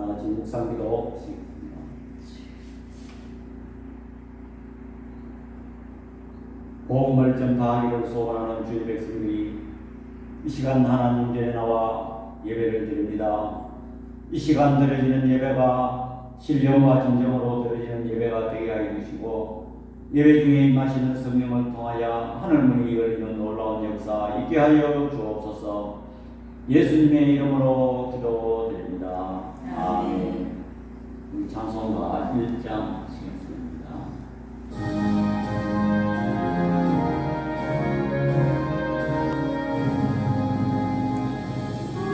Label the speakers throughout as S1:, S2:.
S1: 나아진 묵상기도 시작합니다. 복음을 전파하기를 소원하는 주의 백성들이 이 시간 하나님 전에 나와 예배를 드립니다. 이 시간 드려지는 예배가 신령과 진정으로 드려지는 예배가 되게 하여 주시고, 예배 중에 임하시는 성령을 통하여 하늘문이 열리는 놀라운 역사 있게 하여 주옵소서. 예수님의 이름으로 기도드립니다. 아멘. 우리 찬송가 1장 시겠습니다.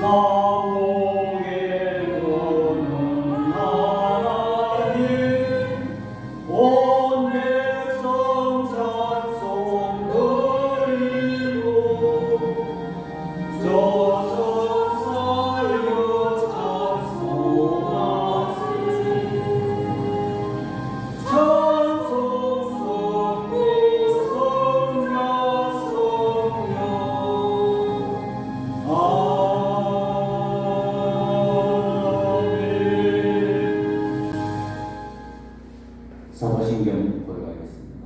S1: 나보게 도는 하나님, 온 백성 찬송 드리고 저승 살려 찬송하세. 찬송 성령 성령 성령 사도신경 보러 가겠습니다.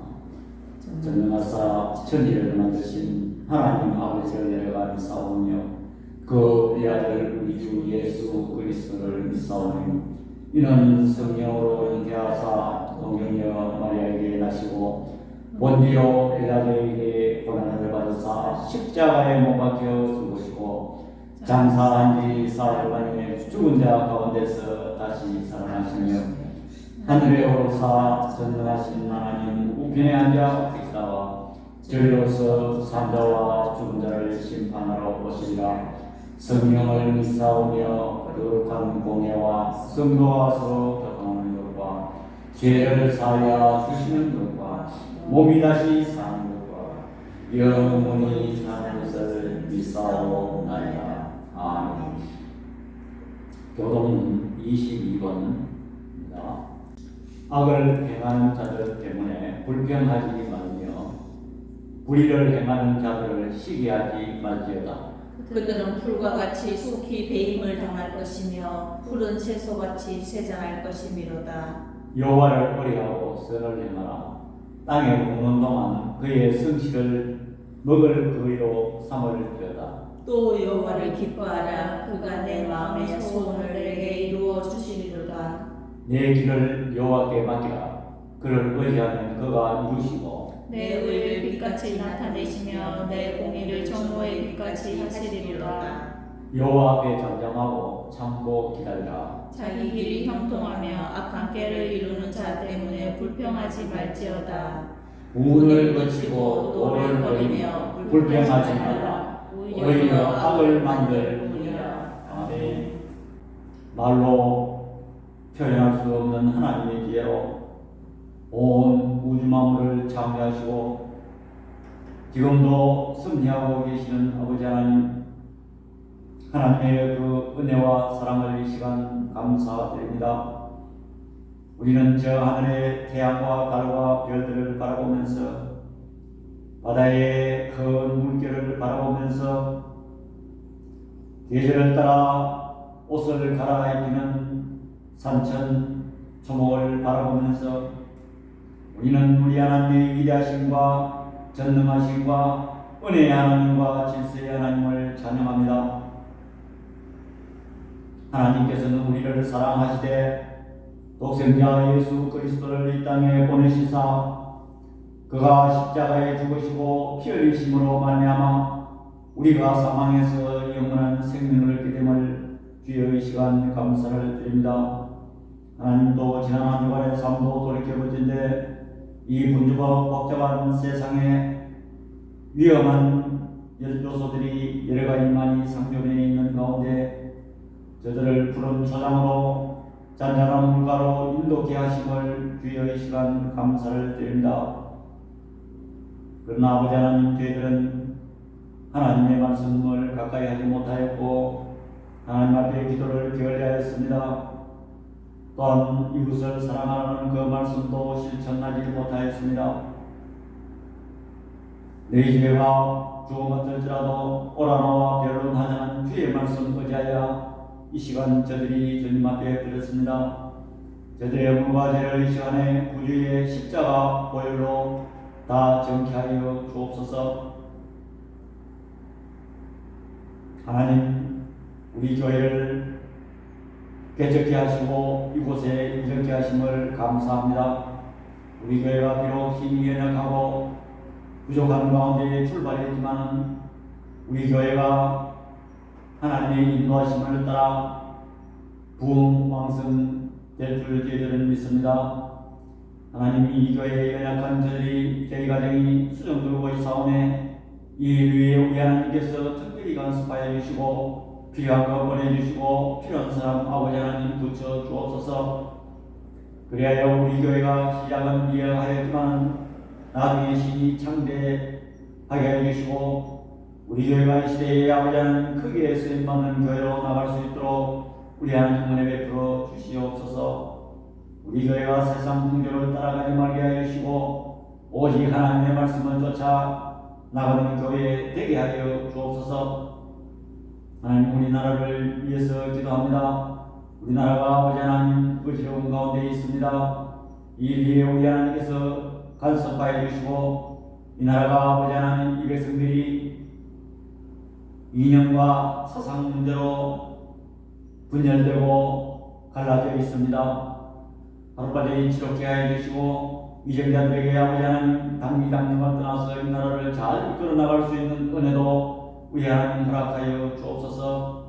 S1: 전능하사 천지를 만드신 하나님 아버지를 내려가 믿사오며 그 아들 우리 주 예수 그리스도를 믿사오니 이는 성령으로 잉태하사 동정녀 마리아에게 나시고 본디오 빌라도에게 고난을 받으사 십자가에 못 박혀 죽으시고 장사한 지 사흘 만에 죽은 자 가운데서 다시 살아나시며 하늘에 오르사 전능하신 하나님 우편에 앉아 계시다가 저희로서 산자와 죽은 자를 심판하러 오시리라. 성령을 믿사오며 거룩한 공예와 성도와 서로 교통하는 것과 죄를 사하여 주시는 것과 몸이 다시 사는 것과 영원히 사는 것을 믿사오나이다. 아멘. 교독은 22번입니다. 악을 행하는 자들 때문에 불평하지 말며 불의를 행하는 자들을 시기하지 말지어다.
S2: 그들은 풀과 같이 속히 배임을 당할 것이며 푸른 채소같이 쇠장할 것이미로다.
S1: 여호와를 의뢰하고 선을 행하라. 땅에 묵는 동안 그의 성실을 먹을 그의로 삼을지어다.
S2: 또 여호와를 기뻐하라. 그가 내 마음의 소원을 내게 이루어 주시리로다.
S1: 내 길을 여호와께 맡기라. 그를 의지하면 그가 이루시고
S2: 내 의를 빛같이 나타내시며 내 공의를 정오의 빛같이 하시리로다.
S1: 여호와 앞에 잠잠하고 참고 기다리라.
S2: 자기 길이 형통하며 악한 꾀를 이루는 자 때문에 불평하지 말지어다.
S1: 우물을 거치고 돌을 버리며 불평하지 말라. 오히려 악을 만들 뿐이라. 아멘. 말로 표현할 수 없는 하나님의 지혜로 온 우주 만물을 창조하시고 지금도 섭리하고 계시는 아버지 하나님, 하나님의 그 은혜와 사랑을 이 시간 감사드립니다. 우리는 저 하늘의 태양과 달과 별들을 바라보면서 바다의 큰 물결을 바라보면서 계절을 따라 옷을 갈아입히는 산천 초목을 바라보면서 우리는 우리 하나님의 위대하심과 전능하심과 은혜의 하나님과 질서의 하나님을 찬양합니다. 하나님께서는 우리를 사랑하시되 독생자 예수 그리스도를 이 땅에 보내시사 그가 십자가에 죽으시고 피 흘리심으로 말미암아 우리가 사망에서 영원한 생명을 얻게 됨을 주의 시간 감사를 드립니다. 하나님도 지난 한 주간의 삶도 돌이켜보진데 이 분주하고 복잡한 세상에 위험한 요소들이 여러 가지만이 상존해 있는 가운데 저들을 푸른 초장으로 잔잔한 물가로 인도케 하심을 주의 시간 감사를 드립니다. 그러나 아버지 하나님, 저희들은 하나님의 말씀을 가까이 하지 못하였고 하나님 앞에 기도를 게을리하였습니다. 또한 이웃을 사랑하는 그 말씀도 실천하지 못하였습니다. 너희 집에가 죽음 어떨지라도 오라 나와 변론하자는 주의 말씀 의지하여 이 시간 저들이 주님 앞에 드렸습니다. 저들의 물과 죄를 이 시간에 구주의 십자가 보혈로 다 정케하여 주옵소서. 하나님, 우리 교회를 개척케 하시고 이곳에 인정케 하심을 감사합니다. 우리 교회가 비록 힘이 연약하고 부족한 가운데 출발했지만 우리 교회가 하나님의 인도하심을 따라 부흥왕성 될 줄 저희들은 믿습니다. 하나님, 이 교회의 연약한 저희 가정이 수정되고 있사오매 이 일 위에 우리 하나님께서 특별히 간섭하여 주시고 필요한 것 보내주시고 필요한 사람 아버지 하나님 붙여 주옵소서. 그리하여 우리 교회가 시작은 미약하였지만 나중에 신이 창대하게 해주시고 우리 교회가 이 시대에 아버지 하나님 크게 쓰임받는 교회로 나갈 수 있도록 우리 하나님 은혜 베풀어 주시옵소서. 우리 교회가 세상 풍조를 따라가지 말게 하여 주시고 오직 하나님의 말씀을 쫓아 나가는 교회 되게 하여 주옵소서. 하나님, 우리나라를 위해서 기도합니다. 우리나라가 아버지 하나님 어지러운 가운데 있습니다. 이 일에 우리 하나님께서 간섭하여 주시고 이 나라가 아버지 하나님 이 백성들이 이념과 사상 문제로 분열되고 갈라져 있습니다. 하루빨리 치료케 하여 주시고 위정자들에게 아버지 하나님 당미당념을 떠나서 이 나라를 잘 이끌어 나갈 수 있는 은혜도 우리 하나님 허락하여 주옵소서.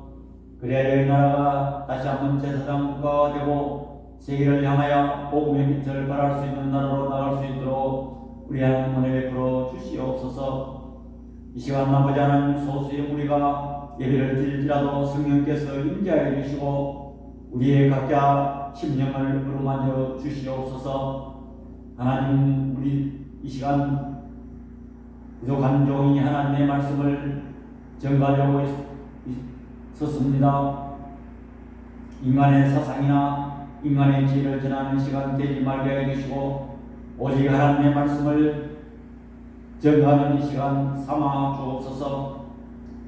S1: 그래야 이 나라가 다시 한번 제사장 국가가 되고 세계를 향하여 복음의 빛을 발할 수 있는 나라로 나갈 수 있도록 우리 하나님 은혜 베풀어 주시옵소서. 이 시간 아버지 하나님 소수의 우리가 예배를 드릴지라도 성령께서 임재하여 주시고 우리의 각자 심령을 어루만져 주시옵소서. 하나님, 우리 이 시간 부족한 종이 하나님의 말씀을 전가하려고 섰습니다. 인간의 사상이나 인간의 지혜를 전하는 시간 되지 말게 해주시고 오직 하나님의 말씀을 전가하는 이 시간 삼아 주옵소서.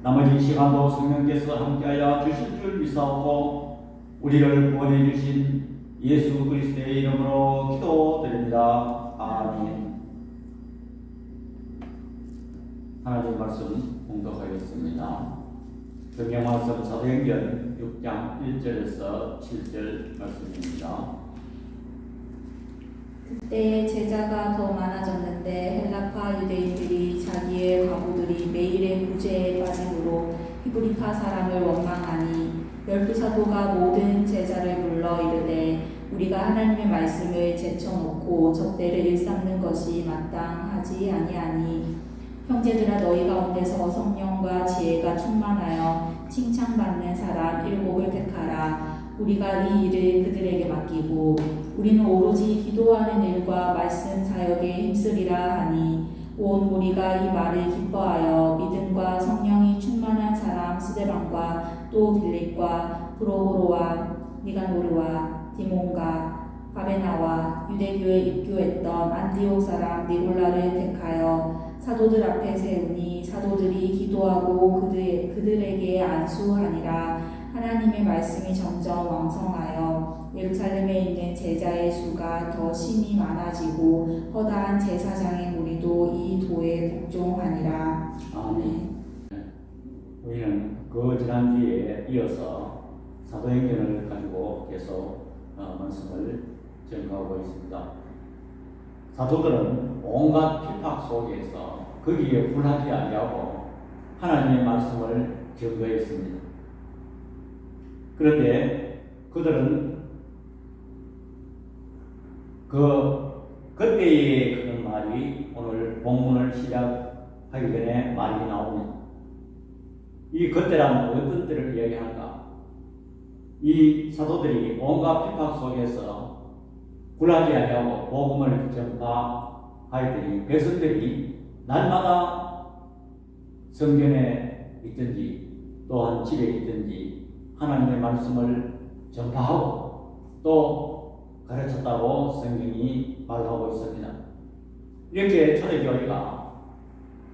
S1: 나머지 시간도 성령께서 함께하여 주실 줄 믿사오고 우리를 구원해 주신 예수 그리스도의 이름으로 기도드립니다. 아멘. 하나님 말씀 봉독하겠습니다. 성경 말씀 사도행전 6장 1절에서 7절 말씀입니다.
S2: 그때 제자가 더 많아졌는데 헬라파 유대인들이 자기의 과부들이 매일의 구제에 빠짐으로 히브리파 사람을 원망하니 12사도가 모든 제자를 불러 이르되 우리가 하나님의 말씀을 제쳐놓고 적대를 일삼는 것이 마땅하지 아니하니 형제들아, 너희 가운데서 성령과 지혜가 충만하여 칭찬받는 사람 7을 택하라. 우리가 이 일을 그들에게 맡기고 우리는 오로지 기도하는 일과 말씀 사역에 힘쓰리라 하니 온 무리가 이 말을 기뻐하여 믿음과 성령이 충만한 사람 스데반과 또 빌립과 프로고로와 니가노르와 디몬과 바베나와 유대교에 입교했던 안디옥 사람 니골라를 택하여 사도들 앞에 세우니 사도들이 기도하고 그들에게 안수하니라. 하나님의 말씀이 점점 왕성하여 예루살렘에 있는 제자의 수가 더 심히 많아지고 허다한 제사장의 무리도 이 도에 복종하니라.
S1: 아멘. 우리는 그 지난주에 이어서 사도행전을 가지고 계속 말씀을 전가하고 있습니다. 사도들은 온갖 핍박 속에서 거기에 굴하지 아니하고 하나님의 말씀을 전거했습니다. 그런데 그들은 그때의 그런 말이 오늘 본문을 시작하기 전에 말이 나옵니다. 이 그때란 어떤 때를 이야기하는가? 이 사도들이 온갖 핍박 속에서 굴하지 아니하고 복음을 전파하였더니 백성들이 날마다 성전에 있든지 또한 집에 있든지 하나님의 말씀을 전파하고 또 가르쳤다고 성경이 말하고 있습니다. 이렇게 초대교회가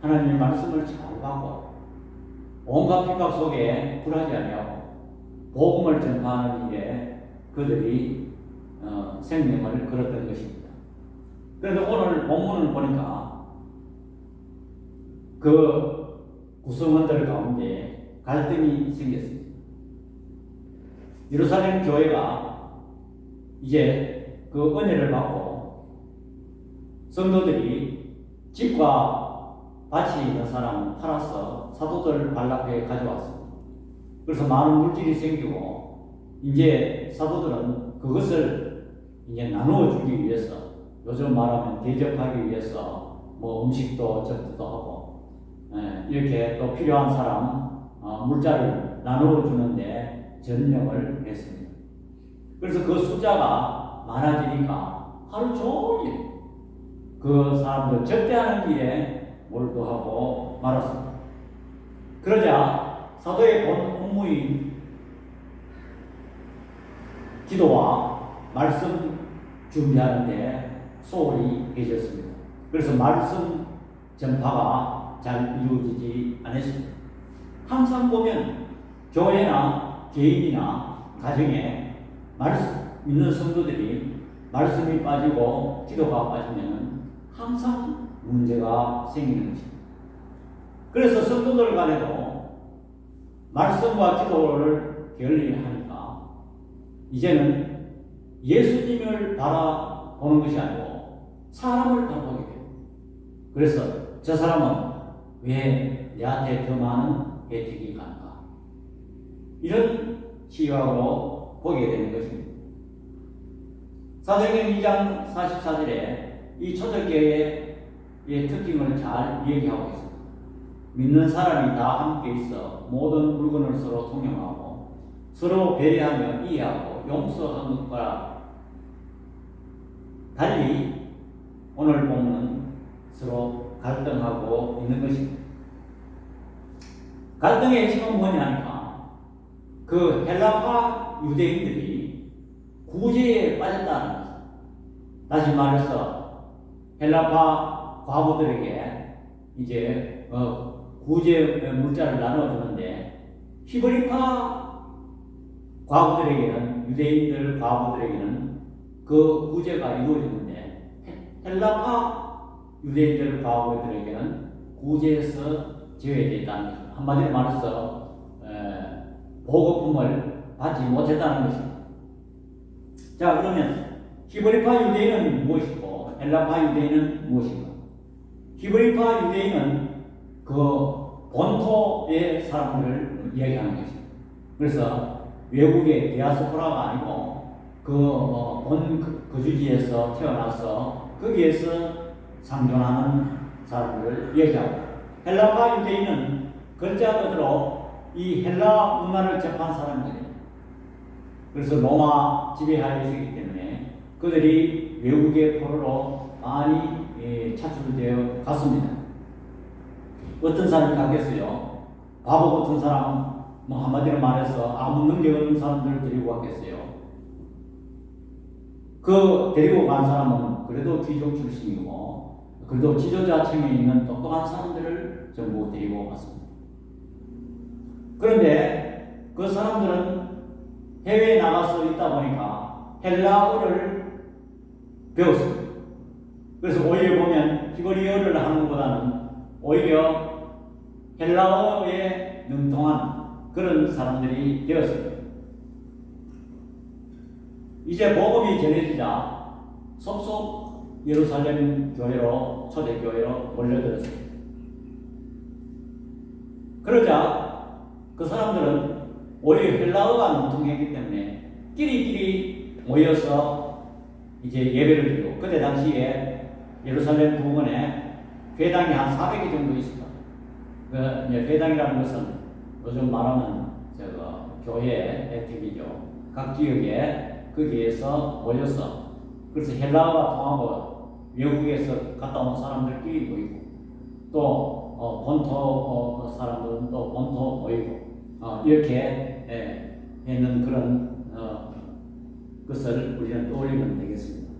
S1: 하나님의 말씀을 잘 받고 온갖 핍박 속에 굴하지 아니하고 복음을 전파하는 일에 그들이 생명을 걸었던 것입니다. 그런데 오늘 본문을 보니까 그 구성원들 가운데 갈등이 생겼습니다. 예루살렘 교회가 이제 그 은혜를 받고 성도들이 집과 밭이 있는 사람은 팔아서 사도들 반락회에 가져왔습니다. 그래서 많은 물질이 생기고 이제 사도들은 그것을 이제 나누어 주기 위해서, 요즘 말하면 대접하기 위해서 뭐 음식도 접수도 하고 이렇게 또 필요한 사람 물자를 나누어 주는데 전념을 했습니다. 그래서 그 숫자가 많아지니까 하루 종일 그 사람들 접대하는 길에 몰두하고 말았습니다. 그러자 사도의 본 업무인 기도와 말씀 준비하는데 소홀히 해졌습니다. 그래서 말씀 전파가 잘 이루어지지 않았습니다. 항상 보면 교회나 개인이나 가정에 믿는 성도들이 말씀이 빠지고 기도가 빠지면 항상 문제가 생기는 것입니다. 그래서 성도들 간에도 말씀과 기도를 결리하니까 이제는 예수님을 바라보는 것이 아니고 사람을 바라보게 돼요. 그래서 저 사람은 왜 내한테 더 많은 혜택이 갈까? 이런 시각으로 보게 되는 것입니다. 사도행전 2장 44절에 이 초대교회의 특징을 잘 얘기하고 있습니다. 믿는 사람이 다 함께 있어 모든 물건을 서로 통용하고 서로 배려하며 이해하고 용서하는 것과 달리 오늘 본문은 서로 갈등하고 있는 것입니다. 갈등의 핵심은 뭐냐니까 그 헬라파 유대인들이 구제에 빠졌다는 것입니다. 다시 말해서 헬라파 과부들에게 이제 구제 물자를 나눠주는데 히브리파 과부들에게는, 유대인들 과부들에게는 그 구제가 이루어지는데 헬라파 유대인들 과부들에게는 구제에서 제외되어 있다는 것입니다. 한마디로 말해서 보급품을 받지 못했다는 것입니다. 자, 그러면 히브리파 유대인은 무엇이고 헬라파 유대인은 무엇인가? 히브리파 유대인은 그 본토의 사람들을 이야기하는 것입니다. 그래서 외국의 디아스포라가 아니고 본 거주지에서 태어나서 거기에서 상존하는 사람들을 얘기하고, 헬라파 유대인은 글자 그대로 이 헬라 문화를 접한 사람들이에요. 그래서 로마 지배하에 있었기 때문에 그들이 외국의 포로로 많이 차출되어 갔습니다. 어떤 사람이 갔겠어요? 바보 같은 사람, 뭐 한마디로 말해서 아무 능력 없는 사람들을 데리고 갔겠어요? 그 데리고 간 사람은 그래도 귀족 출신이고 그래도 지도자층에 있는 똑똑한 사람들을 전부 데리고 갔습니다. 그런데 그 사람들은 해외에 나가서 있다 보니까 헬라어를 배웠습니다. 그래서 오히려 보면 히브리어를 하는 것보다는 오히려 헬라어에 능통한 그런 사람들이 되었습니다. 이제 복음이 전해지자 속속 예루살렘 교회로, 초대교회로 몰려들었습니다. 그러자 그 사람들은 오히려 헬라어가 능통했기 때문에 끼리끼리 모여서 이제 예배를 드리고, 그때 당시에 예루살렘 부근에 회당이 한 400개 정도 있습니다. 그 회당이라는 것은 요즘 말하면 교회 혜택이죠. 각 지역에 거기에서 모여서, 그래서 헬라어가 통하고 외국에서 갔다 온 사람들끼리 모이고 또 본토 사람들은 또 본토 모이고 이렇게 있는 그런 것을 우리는 떠올리면 되겠습니다.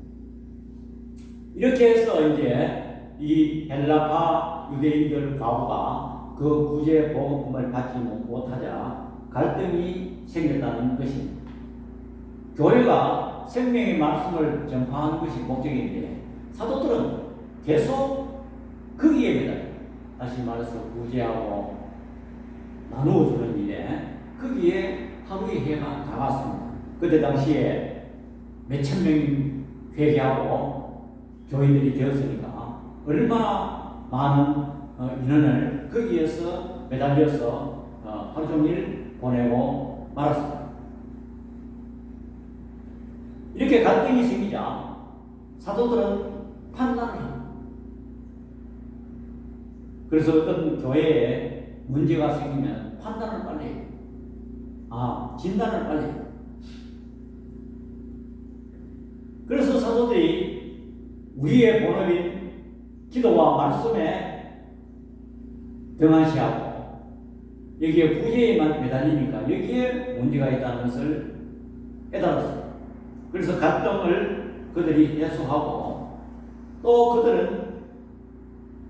S1: 이렇게 해서 이제 이 헬라파 유대인들 과부가 그 구제 보급품을 받지 못하자 갈등이 생겼다는 것입니다. 교회가 생명의 말씀을 전파하는 것이 목적인데 사도들은 계속 거기에 매달려 다시 말해서 구제하고 나누어주는 일에 거기에 하루의 해가 다갔습니다. 그때 당시에 몇천 명이 회개하고 교인들이 되었으니까 얼마나 많은 인원을 거기에서 매달려서 하루 종일 보내고 말았습니다. 이렇게 갈등이 생기자 사도들은 판단을 합니다. 그래서 어떤 교회에 문제가 생기면 판단을 빨리 해요. 진단을 빨리 해요. 그래서 사도들이 우리의 본업인 기도와 말씀에 등한시하고 여기에 구제에만 매달리니까 여기에 문제가 있다는 것을 깨달았습니다. 그래서 갈등을 그들이 해소하고 또 그들은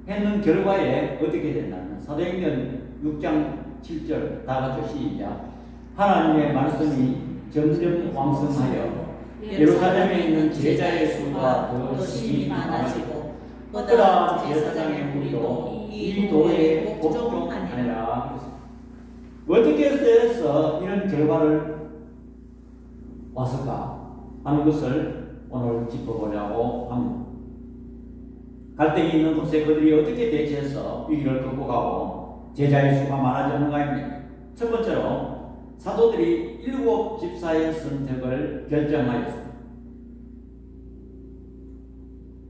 S1: 했는 결과에 어떻게 된다면 사도행전 6장 7절 다 같이 시작. 하나님의 말씀이 점점 왕성하여 예루살렘에 있는 제자의 수가 더 심히 많아지고 허다 제사장의 무리도 이 도에 복종하니라. 어떻게 해서 이런 결과를 왔을까 하는 것을 오늘 짚어보려고 합니다. 갈등이 있는 곳에 그들이 어떻게 대처해서 위기를 극복하고 제자의 수가 많아졌는가입니다. 첫 번째로 사도들이 7 집사의 선택을 결정하였습니다.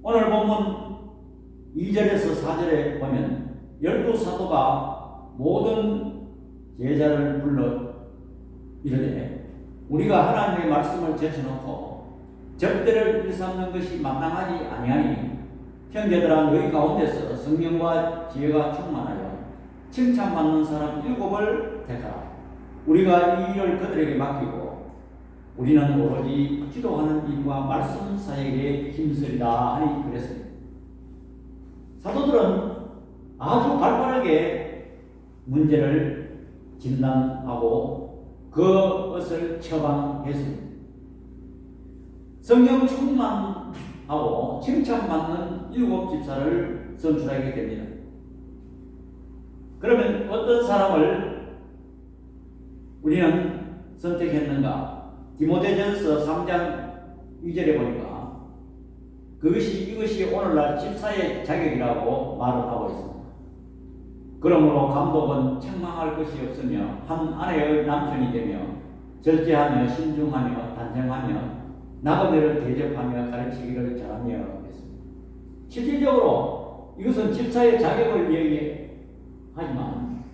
S1: 오늘 본문 2절에서 4절에 보면 12사도가 모든 제자를 불러 이르되 우리가 하나님의 말씀을 제쳐놓고 접대를 일삼는 것이 마땅하지 아니하니 형제들아 너희 가운데서 성령과 지혜가 충만하여 칭찬받는 사람 7을 택하라. 우리가 이 일을 그들에게 맡기고 우리는 오로지 기도하는 일과 말씀 사역에 힘쓰리라 하니 그랬습니다. 사도들은 아주 발빠르게 문제를 진단하고 그것을 처방했습니다. 성령 충만하고 칭찬받는 7 집사를 선출하게 됩니다. 그러면 어떤 사람을 우리는 선택했는가? 디모데전서 3장 2절에 보니까 이것이 오늘날 집사의 자격이라고 말을 하고 있습니다. 그러므로 감독은 책망할 것이 없으며 한 아내의 남편이 되며 절제하며 신중하며 단정하며 나그네를 대접하며 가르치기를 잘하며 했습니다. 실질적으로 이것은 집사의 자격을 얘기하지만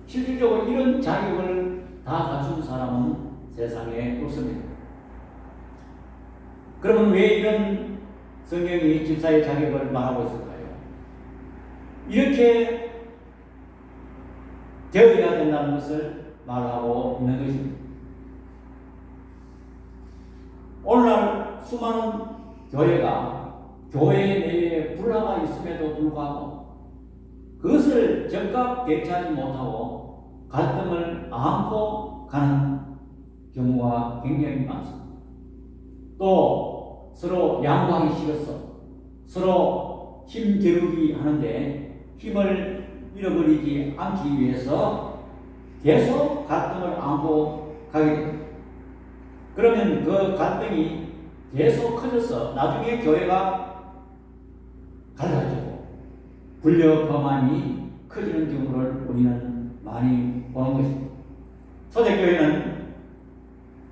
S1: 실질적으로 이런 자격을 다 갖춘 사람은 세상에 없습니다. 그러면 왜 이런 성경이 집사의 자격을 말하고 있을까요? 이렇게 되어야 된다는 것을 말하고 있는 것입니다. 오늘날 수많은 교회가 교회 내에 불화가 있음에도 불구하고 그것을 적극 대처하지 못하고 갈등을 안고 가는 경우가 굉장히 많습니다. 또 서로 양보하기 싫어서 서로 힘 겨루기 하는데 힘을 잃어버리지 않기 위해서 계속 갈등을 안고 가게 됩니다. 그러면 그 갈등이 계속 커져서 나중에 교회가 갈라지고 분려 범함이 커지는 경우를 우리는 많이 보는 것입니다. 초대교회는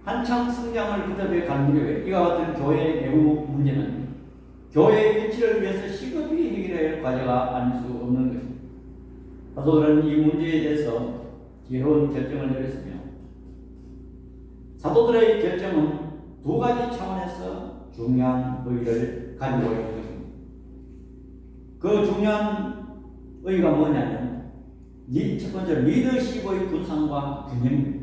S1: 한창 성장을 그대로 가는 교회, 이와 같은 교회의 내부 문제는 교회의 일치를 위해서 시급히 해결해야 할 과제가 아닐 수 없는 것입니다. 사도들은 이 문제에 대해서 지혜로운 결정을 내렸으며 사도들의 결정은 2가지 차원에서 중요한 의의를 가지고 있는 것입니다. 그 중요한 의의가 뭐냐면 첫 번째 리더십의 분산과 균형입니다.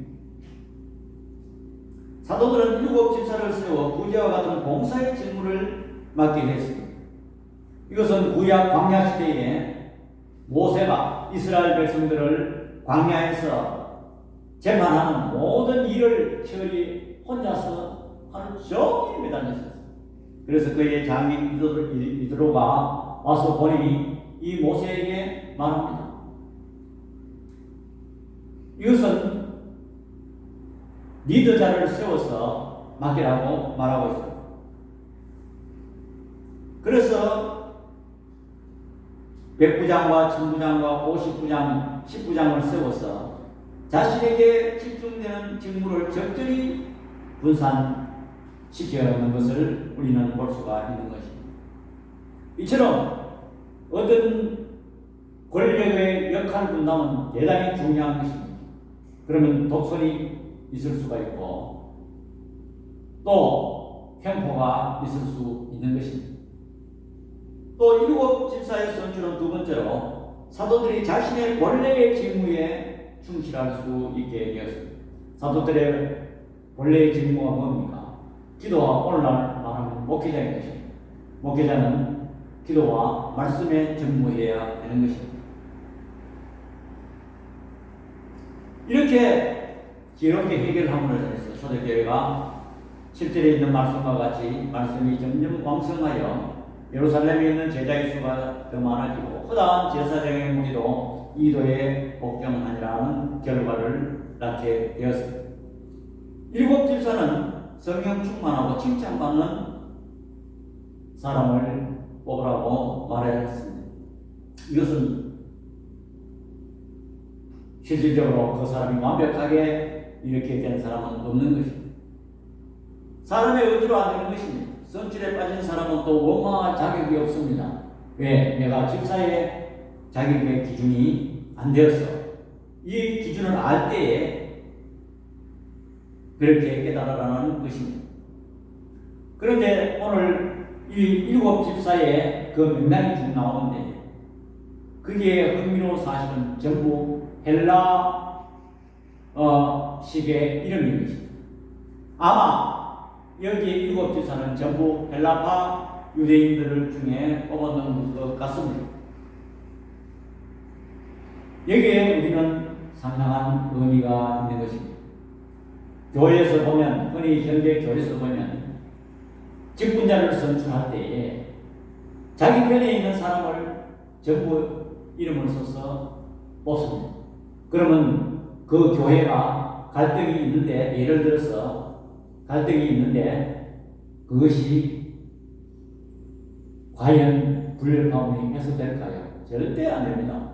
S1: 사도들은 7 집사를 세워 구제와 같은 봉사의 직무를 맡게 했습니다. 이것은 구약 광야 시대에 모세가 이스라엘 백성들을 광야에서 제만하는 모든 일을 처리 혼자서 하루 종일 매달렸어요. 그래서 그의 장인 이드로가 와서 보니 이 모세에게 말합니다. 이것은 리더자를 세워서 맡기라고 말하고 있어요. 그래서 100부장과 1000부장과 50부장, 10부장을 세워서 자신에게 집중되는 직무를 적절히 분산시켜놓는 것을 우리는 볼 수가 있는 것입니다. 이처럼 어떤 권력의 역할 분담은 대단히 중요한 것입니다. 그러면 독선이 있을 수가 있고 또 횡포가 있을 수 있는 것입니다. 또 일곱 집사의 선출은 두 번째로 사도들이 자신의 본래의 직무에 충실할 수 있게 되었습니다. 사도들의 본래의 직무가 뭡니까? 기도와 오늘날 말하면 목회자인 것입니다. 목회자는 기도와 말씀에 전무해야 되는 것입니다. 이렇게 지혜롭게 해결함으로 해서 초대교회가 실제로 있는 말씀과 같이 말씀이 점점 왕성하여 예루살렘에 있는 제자의 수가 더 많아지고 허다한 제사장의 무리도 이도에 복종하니라는 결과를 낳게 되었습니다. 일곱 집사는 성령 충만하고 칭찬받는 사람을 뽑으라고 말했습니다. 이것은 실질적으로 그 사람이 완벽하게 이렇게 된 사람은 없는 것입니다. 사람의 의지로 안 되는 것입니다. 선출에 빠진 사람은 또 원망할 자격이 없습니다. 왜? 내가 집사의 자격의 기준이 안 되었어. 이 기준을 알 때에 그렇게 깨달으라는 것입니다. 그런데 오늘 이 일곱 집사의 그 명단이 쭉 나오는데 그게 흥미로운 사실은 전부 헬라 식의 이름인 것입니다. 아마 여기 일곱 집사는 전부 헬라파 유대인들 중에 뽑아놓은 것 같습니다. 여기에 우리는 상당한 의미가 있는 것입니다. 교회에서 보면, 흔히 현대 교회에서 보면 직분자를 선출할 때에 자기 편에 있는 사람을 전부 이름을 써서 뽑습니다. 그러면 그 교회가 갈등이 있는데, 예를 들어서 갈등이 있는데 그것이 과연 불협화음이 해소될까요? 절대 안 됩니다.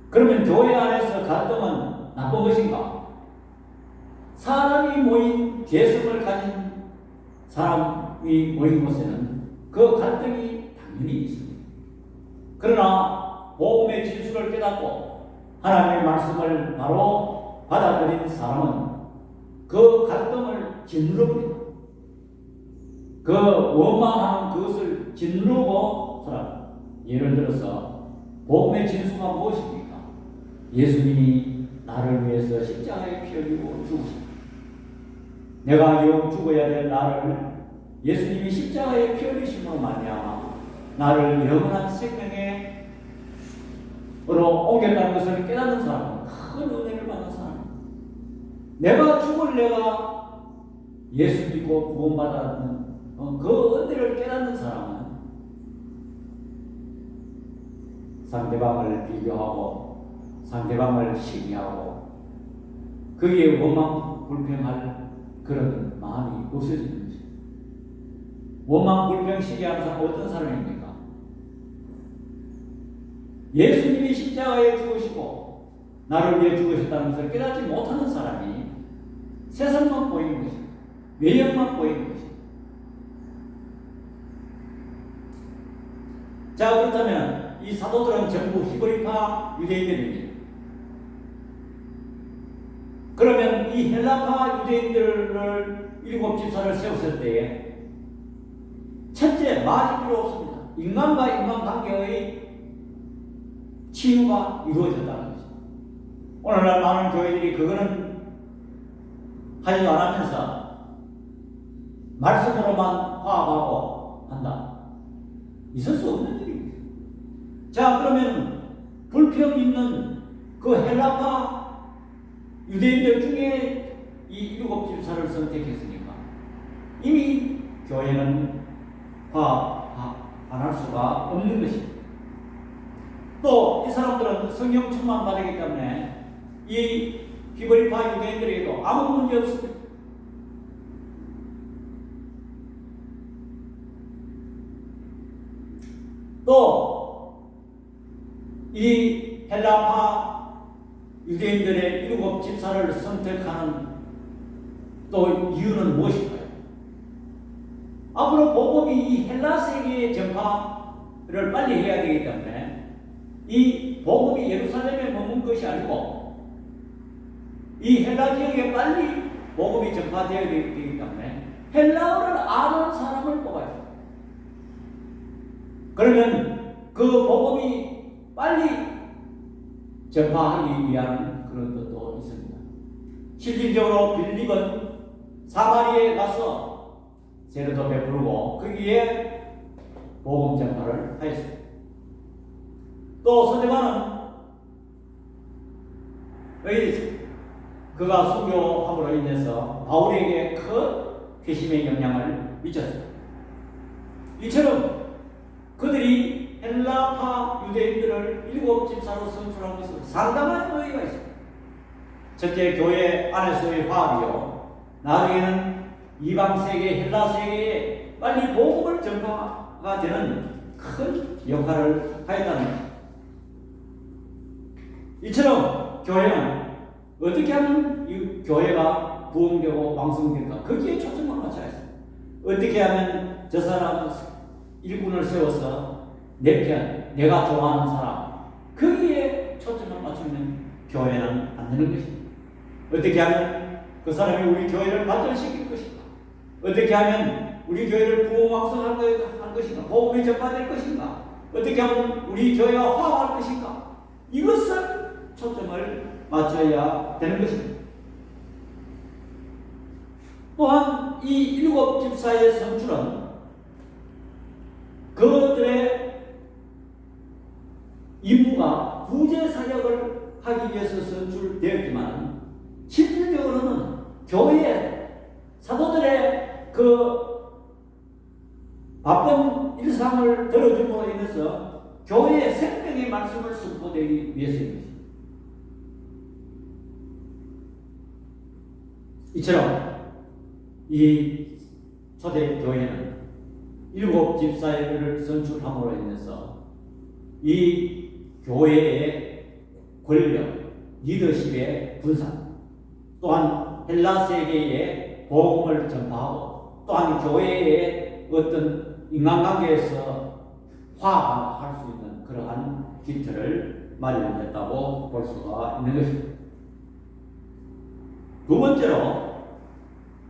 S1: 그러면 교회 안에서 갈등은 나쁜 것인가? 사람이 모인 죄성을 가진 사람이 모인 곳에는 그 갈등이 당연히 있습니다. 그러나 복음의 진수를 깨닫고 하나님의 말씀을 바로 받아들인 사람은 그 갈등을 짓누릅니다. 그 원망하는 그것을 짓누르고 살아갑니다. 예를 들어서 복음의 진수가 무엇입니까? 예수님이 나를 위해서 십자가에 피 흘리고 죽으십니다. 내가 영 죽어야 될 나를 예수님이 십자가에 피 흘리심으로 말미암아 나를 영원한 생명으로 옮겼다는 것을 깨닫는 사람은 큰 은혜를 받는 사람. 내가 죽을 내가 예수 믿고 구원받았는 그 은혜를 깨닫는 사람은 상대방을 비교하고 상대방을 시기하고 거기에 원망 불평할 그런 마음이 없어지는 것입니다. 원망 불평 시기하는 사람은 어떤 사람입니까? 예수님이 십자가에 죽으시고 나를 위해 죽으셨다는 것을 깨닫지 못하는 사람이 세상만 보이는 것입니다. 외형만 보이는 것입니다. 자, 그렇다면 이 사도들은 전부 히브리파 유대인들입니다. 그러면 이 헬라파 유대인들을 일곱 집사를 세웠을 때에 첫째, 말이 필요 없습니다. 인간과 인간 관계의 치유가 이루어졌다는 것입니다. 오늘날 많은 교회들이 그거는 하지도 않으면서 말씀으로만 화합하고 한다. 있을 수 없는 일입니다. 자, 그러면 불평 있는 그 헬라파 유대인들 중에 이 일곱 집사를 선택했으니까 이미 교회는 화합할 수가 없는 것입니다. 또 이 사람들은 성령 충만 받았기 때문에 이 히브리파 유대인들에게도 아무 문제 없습니다. 또 이 헬라파 유대인들의 일곱 집사를 선택하는 또 이유는 무엇일까요? 앞으로 복음이 이 헬라 세계의 전파를 빨리 해야 되기 때문에 이 복음이 예루살렘에 머문 것이 아니고 이 헬라 지역에 빨리 복음이 전파되어야 되기 때문에 헬라어를 아는 사람을 뽑아요. 그러면 그 복음이 빨리 전파하기 위한 그런 것도 있습니다. 실질적으로 빌립은 사마리아에 가서 세례도 베풀고 거기에 복음 전파를 하였습니다. 또 스데반은 그가 순교함으로 인해서 바울에게 큰 회심의 영향을 미쳤습니다. 이처럼 그들이 헬라파 유대인들을 일곱 집사로 선출한 것은 상당한 의의가 있습니다. 첫째, 교회 안에서의 화합이요. 나중에는 이방 세계, 헬라 세계에 빨리 복음을 전파가 되는 큰 역할을 하였다는 것입니다. 이처럼 교회는 어떻게 하면 이 교회가 부흥되고 왕성될까? 거기에 초점을 맞춰야 했습니다. 어떻게 하면 저 사람 일꾼을 세워서 내 편, 내가 좋아하는 사람, 거기에 초점을 맞추면 교회는 안 되는 것입니다. 어떻게 하면 그 사람이 우리 교회를 발전시킬 것인가? 어떻게 하면 우리 교회를 부흥왕성할 것인가? 복음이 전파될 것인가? 어떻게 하면 우리 교회와 화합할 것인가? 이것을 초점을 맞춰야 되는 것입니다. 또한 이 일곱 집사의 선출은 그들의 임무가 구제 사역을 하기 위해서 선출되었지만 실질적으로는 교회 사도들의 그 바쁜 일상을 들어줌으로 인해서 교회의 생명의 말씀을 선포되기 위해서입니다. 이처럼 이 초대 교회는 일곱 집사를 선출함으로 인해서 이 교회의 권력, 리더십의 분산, 또한 헬라 세계에 복음을 전파하고 또한 교회의 어떤 인간관계에서 화합할 수 있는 그러한 기틀을 마련했다고 볼 수가 있는 것입니다. 두 번째로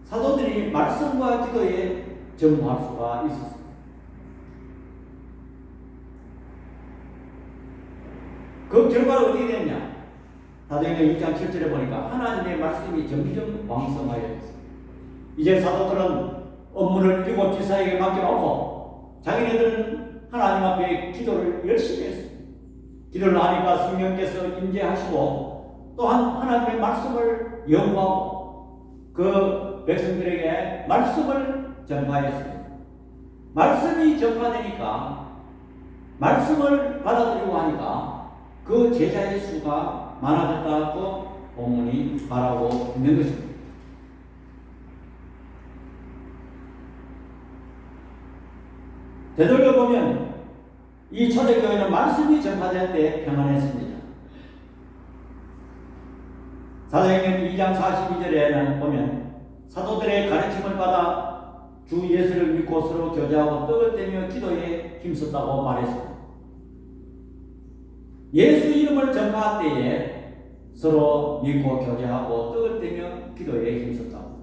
S1: 사도들이 말씀과 기도에 전무할 수가 있었습니다. 그 결과는 어떻게 됐냐? 사도행전 1장 7절에 보니까 하나님의 말씀이 점점 왕성하여 있습니다. 이제 사도들은 업무를 일곱 집사에게 맡겨놓고 자기네들은 하나님 앞에 기도를 열심히 했습니다. 기도를 하니까 성령께서 임재하시고 또한 하나님의 말씀을 연구하고 그 백성들에게 말씀을 전파했습니다. 말씀이 전파되니까 말씀을 받아들이고 하니까 그 제자의 수가 많아졌다고 본문이 말하고 있는 것입니다. 되돌려보면 이 초대교회는 말씀이 전파될 때 평안했습니다. 사도행전 2장 42절에는 보면 사도들의 가르침을 받아 주 예수를 믿고 서로 교제하고 떡을 떼며 기도에 힘썼다고 말했습니다. 예수 이름을 전파할 때에 서로 믿고 교제하고 떡을 떼며 기도에 힘썼다고.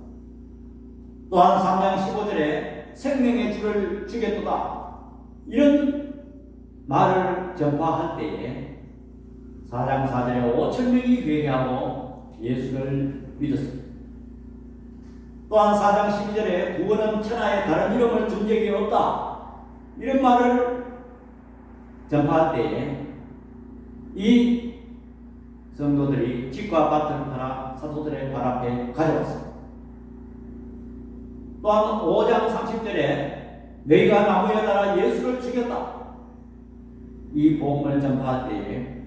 S1: 또한 3장 15절에 생명의 주를 주겠도다 이런 말을 전파할 때에 4장 4절에 5,000명이 회개하고 예수를 믿었습니다. 또한 4장 12절에 구원은 천하에 다른 이름을 준 적이 없다 이런 말을 전파할 때에 이 성도들이 집과 아파트를 팔아 사도들의 발 앞에 가져왔습니다. 또한 5장 30절에 너희가 나무에 달아 예수를 죽였다. 이 복음을 전파할 때에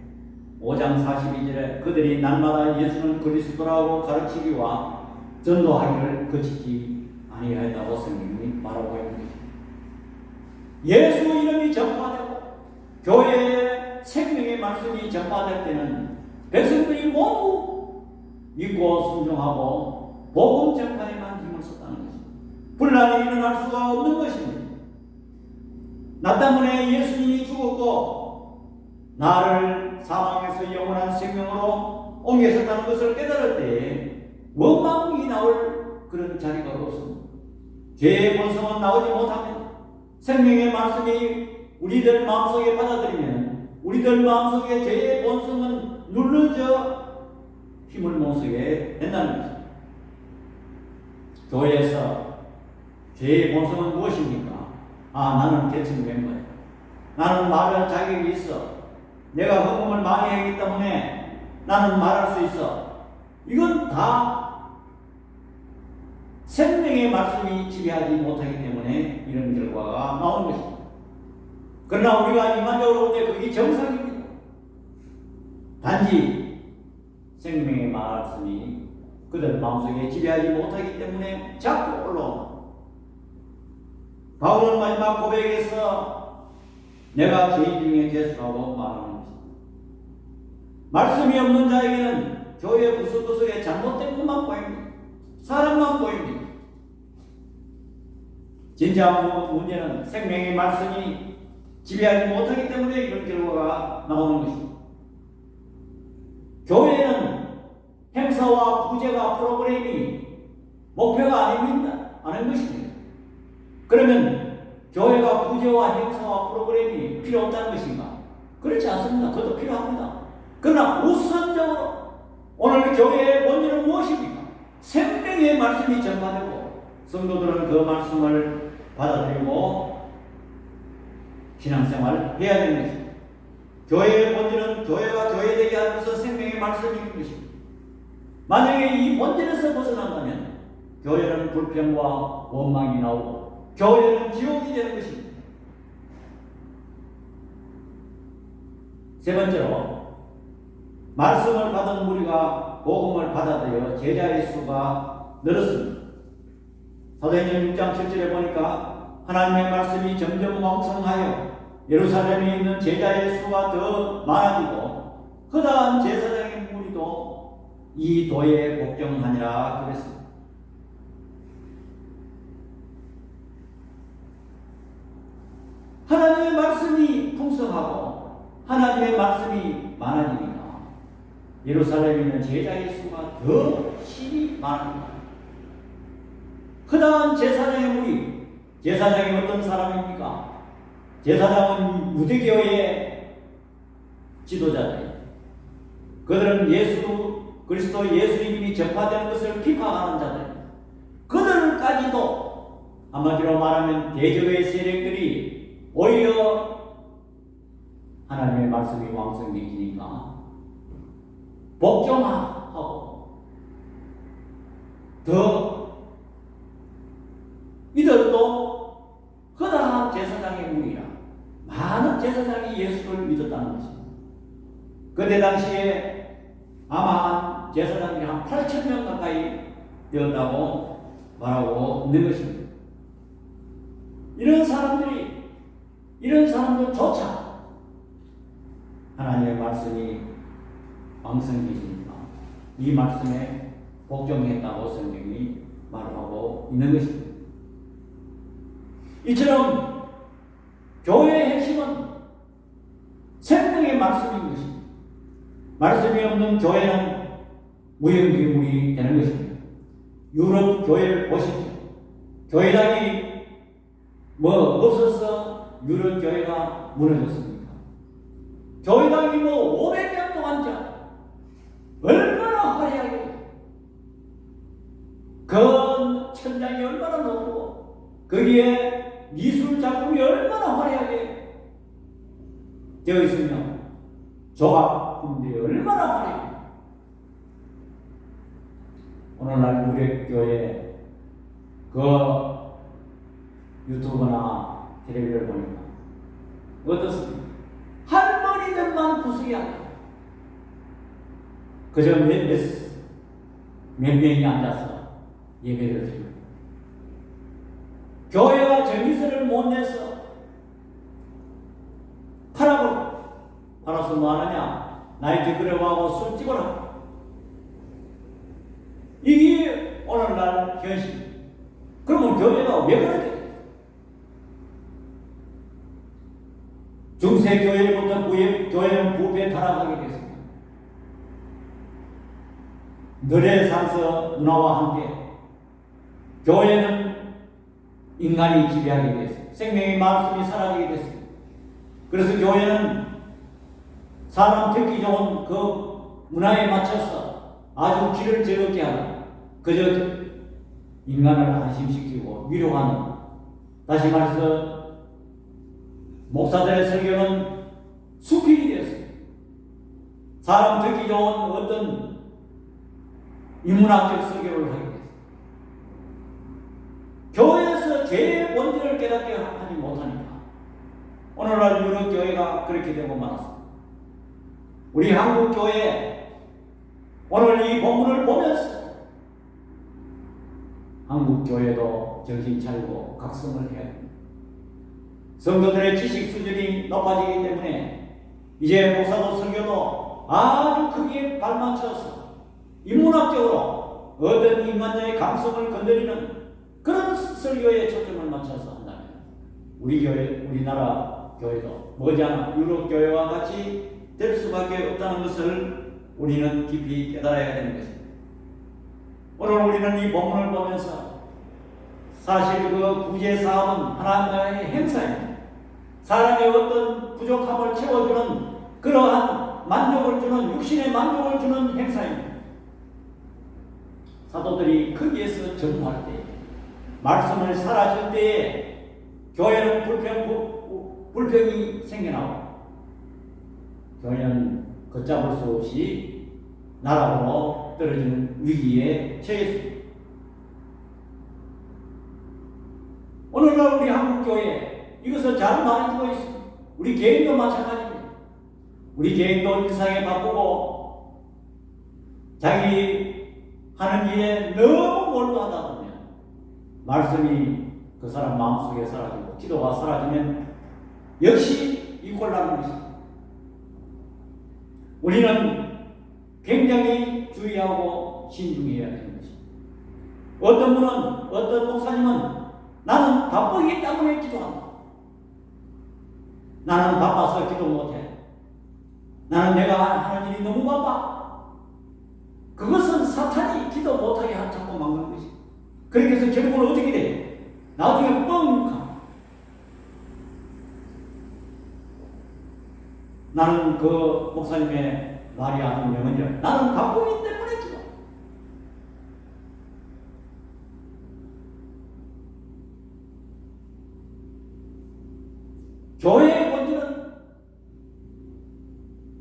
S1: 5장 42절에 그들이 날마다 예수는 그리스도라고 가르치기와 전도하기를 그치지 아니하였다고 성경이 말하고 있는 것입니다. 예수 이름이 전파되고 교회의 생명의 말씀이 전파될 때는 백성들이 모두 믿고 순종하고 복음 전파에만 힘을 썼다는 것입니다. 분란이 일어날 수가 없는 것입니다. 나 때문에 예수님이 죽었고 나를 사망에서 영원한 생명으로 옮기셨다는 것을 깨달을 때 원망이 나올 그런 자리가 없습니다. 죄의 본성은 나오지 못합니다. 생명의 말씀이 우리들 마음속에 받아들이면 우리들 마음속에 죄의 본성은 눌러져 힘을 못 쓰게 된다는 것입니다. 교회에서 죄의 본성은 무엇입니까? 나는 계층 멤버야. 나는 말할 자격이 있어. 내가 헌금을 많이 하기 때문에 나는 말할 수 있어. 이건 다 생명의 말씀이 지배하지 못하기 때문에 이런 결과가 나오는 것입니다. 그러나 우리가 이만적으로 볼 때 그게 정상입니다. 단지 생명의 말씀이 그들 마음속에 지배하지 못하기 때문에 자꾸 올라옵니다. 바울은 마지막 고백에서 내가 죄인 중에 죄수라고 말하는 것입니다. 말씀이 없는 자에게는 교회 구석구석에 잘못된 것만 보입니다. 사람만 보입니다. 진짜 문제는 생명의 말씀이 지배하지 못하기 때문에 이런 결과가 나오는 것입니다. 교회는 행사와 부제가 프로그램이 목표가 아닌 것입니다. 그러면 교회가 부제와 행사와 프로그램이 필요 없다는 것인가? 그렇지 않습니다. 그것도 필요합니다. 그러나 우선적으로 오늘 교회의 본질은 무엇입니까? 생명의 말씀이 전파되고 성도들은 그 말씀을 받아들이고 신앙생활을 해야 되는 것입니다. 교회의 본질은 교회가 교회되게 하는 것은 생명의 말씀인 것입니다. 만약에 이 본질에서 벗어난다면 교회는 불평과 원망이 나오고 교회는 지옥이 되는 것입니다. 세 번째로 말씀을 받은 무리가 복음을 받아들여 제자의 수가 늘었습니다. 사도행전 6장 7절에 보니까 하나님의 말씀이 점점 왕성하여 예루살렘에 있는 제자의 수가 더 많아지고 허다한 제사장의 무리도 이 도에 복종하니라 그랬습니다. 하나님의 말씀이 풍성하고 하나님의 말씀이 많아지니까 예루살렘에 있는 제자의 수가 더 심히 많아집니다. 허다한 제사장의 무리, 제사장이 어떤 사람입니까? 제사장은 유대교의 지도자들입니다. 그들은 그리스도 예수님이 전파되는 것을 비판하는 자들입니다. 그들까지도 한마디로 말하면 대적의 세력들이 오히려 하나님의 말씀이 왕성해지니까 복종하고 더 이들도 허다한 제사장의 무리라 많은 제사장이 예수를 믿었다는 것입니다. 그때 당시에 아마 제사장들이 한 8,000명 가까이 되었다고 말하고 있는 것입니다. 이런 사람들조차 하나님의 말씀이 왕성해지니까 이 말씀에 복종했다고 성경이 말하고 있는 것입니다. 이처럼 교회의 핵심은 생명의 말씀인 것입니다. 말씀이 없는 교회는 무형괴물이 되는 것입니다. 유럽 교회를 보십시오. 교회당이 없어서 유럽 교회가 무너졌습니까? 교회당이 500년 동안 얼마나 화려하게 그 천장이 얼마나 높고 거기에 미술 작품이 얼마나 화려하게 되어 있으며 조각품들이 얼마나 화려해요. 오늘날 우리 교회 그 유튜브나 텔레비를 보니까 어떻습니까? 할머니들만 구석이 안 돼요. 그저 몇 명이 앉아서 예배를 드립니다. 교회가 정의서를 못 내서 팔아서 뭐 하느냐? 나이트 클럽하고 술집을 하고. 이게 오늘날 현실. 그러면 교회가 왜 그렇게? 중세교회부터 교회는 부패 타락하게 됐습니다. 느레상서 문화와 함께 교회는 인간이 지배하게 됐습니다. 생명의 말씀이 사라지게 됐습니다. 그래서 교회는 사람 듣기 좋은 그 문화에 맞춰서 아주 길을 저렇게 하고 그저 인간을 안심시키고 위로하는, 다시 말해서 목사들의 설교는 수필이 되었습니다. 사람 듣기 좋은 어떤 인문학적 설교를 하게 됐습니다. 교회에서 죄의 본질을 깨닫게 하지 못하니까 오늘날 유럽 교회가 그렇게 되고 말았습니다. 우리 한국 교회 오늘 이 본문을 보면서 한국 교회도 정신 차리고 각성을 해야 됩니다. 성도들의 지식 수준이 높아지기 때문에 이제 목사도 설교도 아주 크게 발맞춰서 인문학적으로 어떤 인간의 감성을 건드리는 그런 설교에 초점을 맞춰서 한다면 우리 교회, 우리나라 교회도 머지않아 유럽 교회와 같이 될 수밖에 없다는 것을 우리는 깊이 깨달아야 되는 것입니다. 오늘 우리는 이 본문을 보면서 사실 그 구제 사업은 하나님의 행사입니다. 사람의 어떤 부족함을 채워주는 그러한 만족을 주는, 육신의 만족을 주는 행사입니다. 사도들이 거기에서 전무할 때, 말씀을 사라질 때에 교회는 불평이 생겨나고 교회는 걷잡을 수 없이 나락으로 떨어지는 위기에 처했습니다. 오늘날 우리 한국교회 이것을 잘 말해주고 있습니다. 우리 개인도 마찬가지입니다. 우리 개인도 일상에 바쁘고 자기 하는 일에 너무 몰두하다 보면 말씀이 그 사람 마음속에 사라지고 기도가 사라지면 역시 이 곤란한 것입니다. 우리는 굉장히 주의하고 신중해야 되는 것입니다. 어떤 분은, 어떤 목사님은 나는 바쁘기 때문에 기도한다. 나는 바빠서 기도 못해. 나는 내가 하는 일이 너무 바빠. 그것은 사탄이 기도 못하게 자꾸 막는 것입니다. 그렇게 해서 결국은 어떻게 돼요? 나중에 뻥! 나는 그 목사님의 말이 아주 명언이라 나는 바쁘기 때문에 기도. 교회의 본질은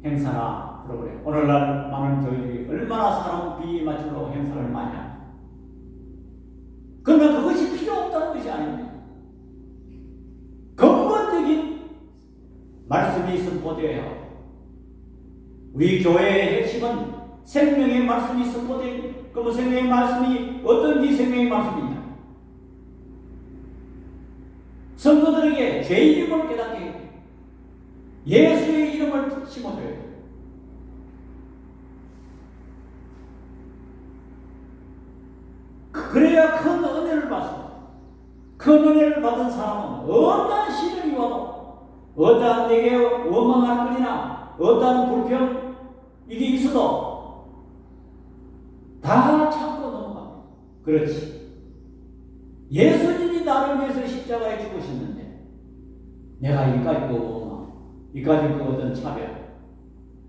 S1: 행사나 프로그램. 오늘날 많은 교회들이 얼마나 사람 비에 맞추려고 행사를 많이 합니다. 그러나 그것이 필요 없다는 것이 아닙니다. 근본적인 말씀이 선포되어야 하고 우리 교회의 핵심은 생명의 말씀이 선포되고 그러면 생명의 말씀이 어떤 생명의 말씀이냐? 성도들에게 죄 이름을 깨닫게 해요. 예수의 이름을 심어줘요. 그래야 큰 은혜를 받습니다. 큰 은혜를 받은 사람은 어떠한 시련이 와도 어떠한 내게 원망할 거리나 어떠한 불평 이게 있어도 다 참고 넘어갑니다. 그렇지. 예수님이 나를 위해서 십자가에 죽으셨는데 내가 이까지 거 이까지 그 어떤 차별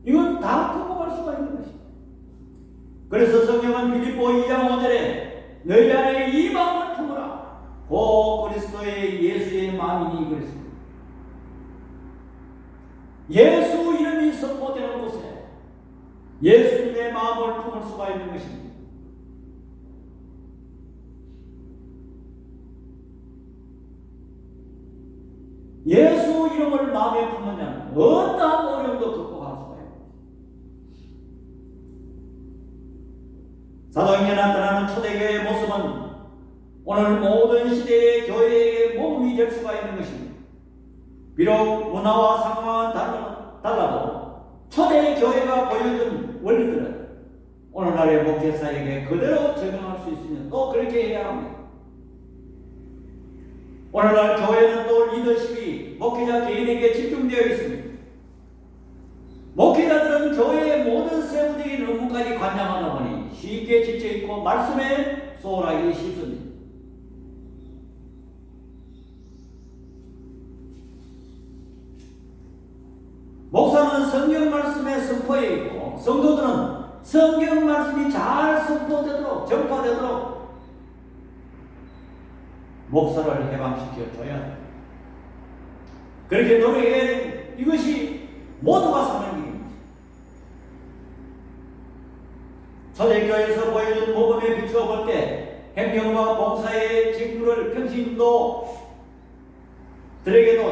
S1: 이건 다 극복할 수가 있는 것입니다. 그래서 성경은 빌립보 2장 5절에 너희 안에 이 마음을 품으라 고 그리스도의 예수의 마음이니 그랬습니다. 예수 이름이 선포되는 곳에 예수님의 마음을 품을 수가 있는 것입니다. 예수 이름을 마음에 품는 자는 어떠한 어려움도 극복할 수가 있습니다. 사도행전에 나타나는 초대교회의 모습은 오늘 모든 시대의 교회에게 모범이 될 수가 있는 것입니다. 비록 문화와 상황은 달라도 초대 교회가 보여준 원리들은 오늘날의 목회자에게 그대로 적용할 수 있으면 또 그렇게 해야 합니다. 오늘날 교회는 또 리더십이 목회자 개인에게 집중되어 있습니다. 목회자들은 교회의 모든 세부적인 업무까지 관장하다 보니 쉽게 지쳐있고 말씀에 소홀하기 쉽습니다. 목사는 성경 말씀에 선포해 있고 성도들은 성경 말씀이 잘 선포되도록 전파되도록 목사를 해방시켜 줘야 합니다. 그렇게 노력해야 됩니다. 이것이 모두가 사는 길입니다. 초대교회에서 보여준 모범에 비추어 볼 때 행정과 봉사의 직무를 평신도들에게도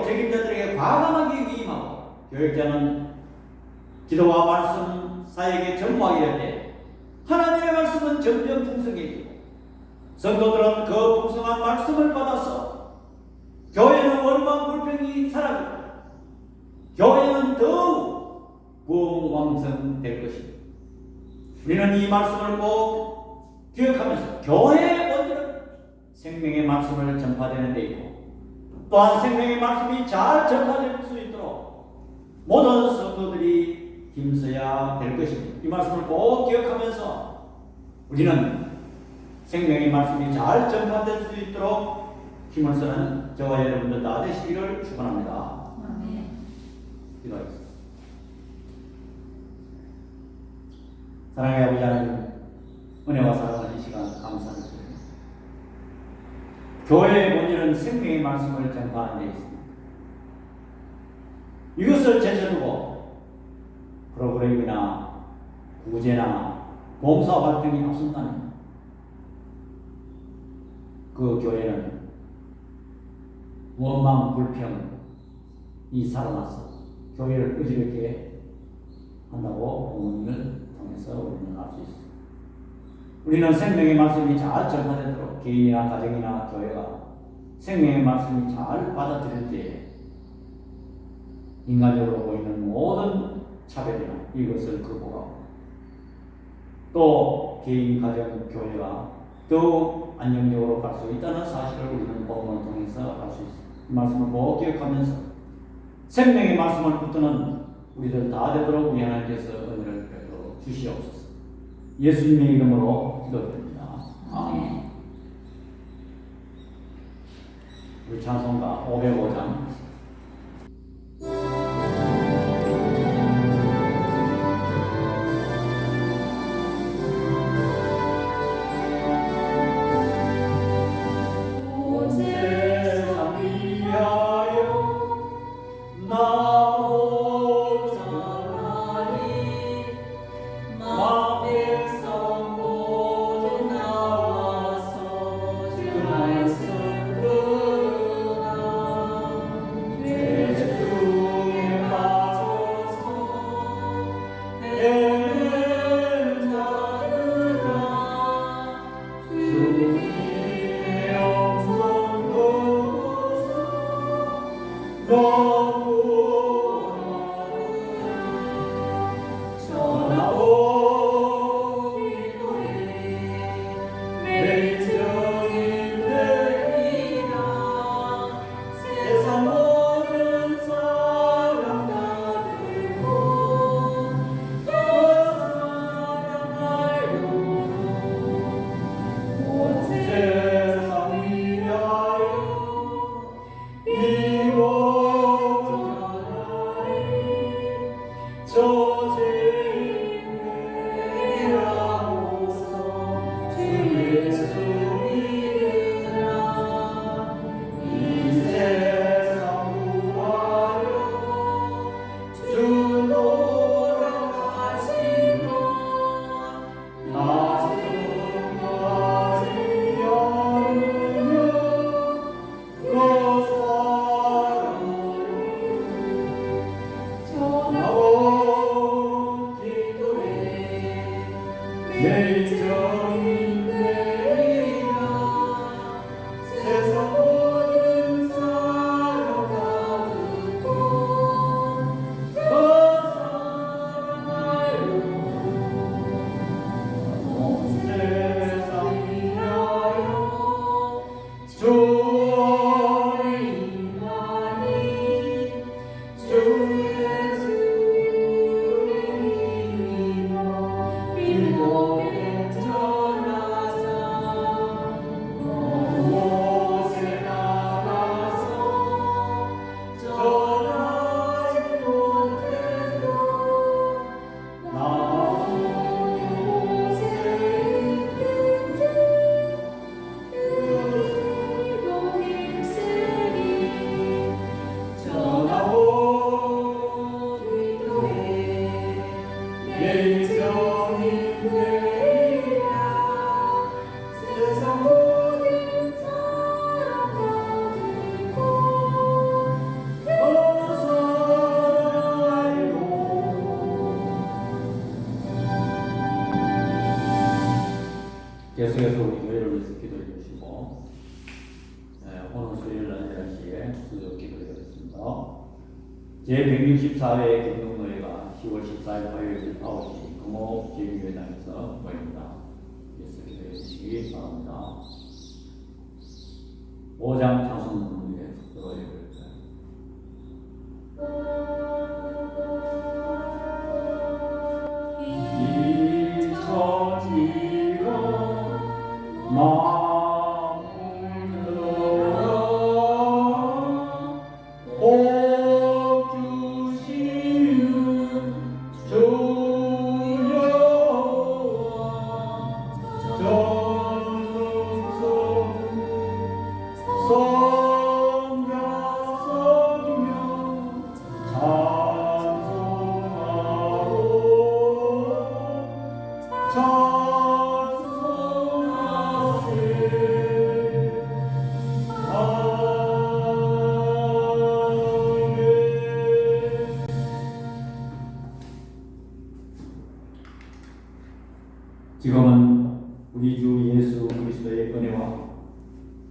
S1: 책임자들에게 과감하게 위임하고 교육자는 기도와 말씀 사역에 전무하게 될 때 하나님의 말씀은 점점 풍성해지고 성도들은 그 풍성한 말씀을 받아서 교회는 원망불평이 사라지고 교회는 더욱 부흥왕성될 것입니다. 우리는 이 말씀을 꼭 기억하면서 교회의 본질은 생명의 말씀을 전파되는 데 있고 또한 생명의 말씀이 잘 전파될 수 있도록 모든 성도들이 힘써야 될 것입니다. 이 말씀을 꼭 기억하면서 우리는 생명의 말씀이 잘 전파될 수 있도록 힘을 쓰는 저와 여러분들 다 되시기를 축원합니다.
S2: 아멘.
S1: 기도하겠습니다. 사랑의 아버지 하나님, 은혜와 사랑을 이 시간 감사드립니다. 교회의 본질은 생명의 말씀을 전파하는 데 있습니다. 이것을 제쳐두고 프로그램이나 구제나 봉사활동이 앞선다면 그 교회는 원망불평이 살아나서 교회를 어지럽게 한다고 본문을 통해서 우리는 알 수 있습니다. 우리는 생명의 말씀이 잘 전파되도록 개인이나 가정이나 교회가 생명의 말씀이 잘 받아들일 때 인간적으로 보이는 모든 차별이나 이것을 극복하고 또 개인, 가정, 교회가 더욱 안정적으로 갈 수 있다는 사실을 우리는 복음을 통해서 알 수 있습니다. 이 말씀을 꼭 기억하면서 생명의 말씀을 붙드는 우리들 다 되도록 우리 하나님께서 은혜를 베풀어 주시옵소서. 예수님의 이름으로 기도드립니다. 아멘. 우리 찬송가 505장 내 정인 되리라. 세상 모든 사랑과 듣고 그 사랑하여 온 세상 위하여 주의 임하니 주 예수님이여 빌보에 전하자. 온 곳에 나가서 전하지 못해도 나온 곳에 있든지 그리고 힘쓰리. 전하오 기도해 내 정인 되리라. 세상 모든 사랑과 듣고 그 사랑하여 계속해서 우리 교회를 위해서 기도해 주시고 오늘 수요일 날 11시에 수요 기도드리겠습니다. 제164회 경동노예가 10월 14일 화요일 9시 금호 제일교회당에서 모입니다. 예수 기도해 주시기 바랍니다. 5장 자손 문제 들어드릴까요? 잊혀지고 마음을 들어 복 주시는 주 여호와 전능성 성자 성령 찬송하고 찬송하세. 아멘. 지금은 우리 주 예수 그리스도의 은혜와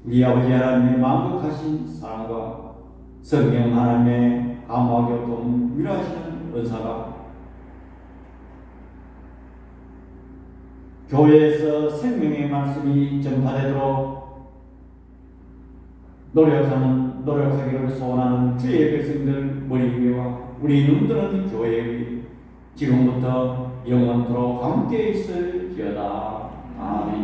S1: 우리 아버지 하나님의 만극하신 사랑과 성령 하나님의 감화교통 위로하시는 은사가 교회에서 생명의 말씀이 전파되도록 노력하기를 소원하는 주의 백성들 머리 위와 우리 눈들은 교회의 지금부터 영원토록 함께 있을지어다. 아멘.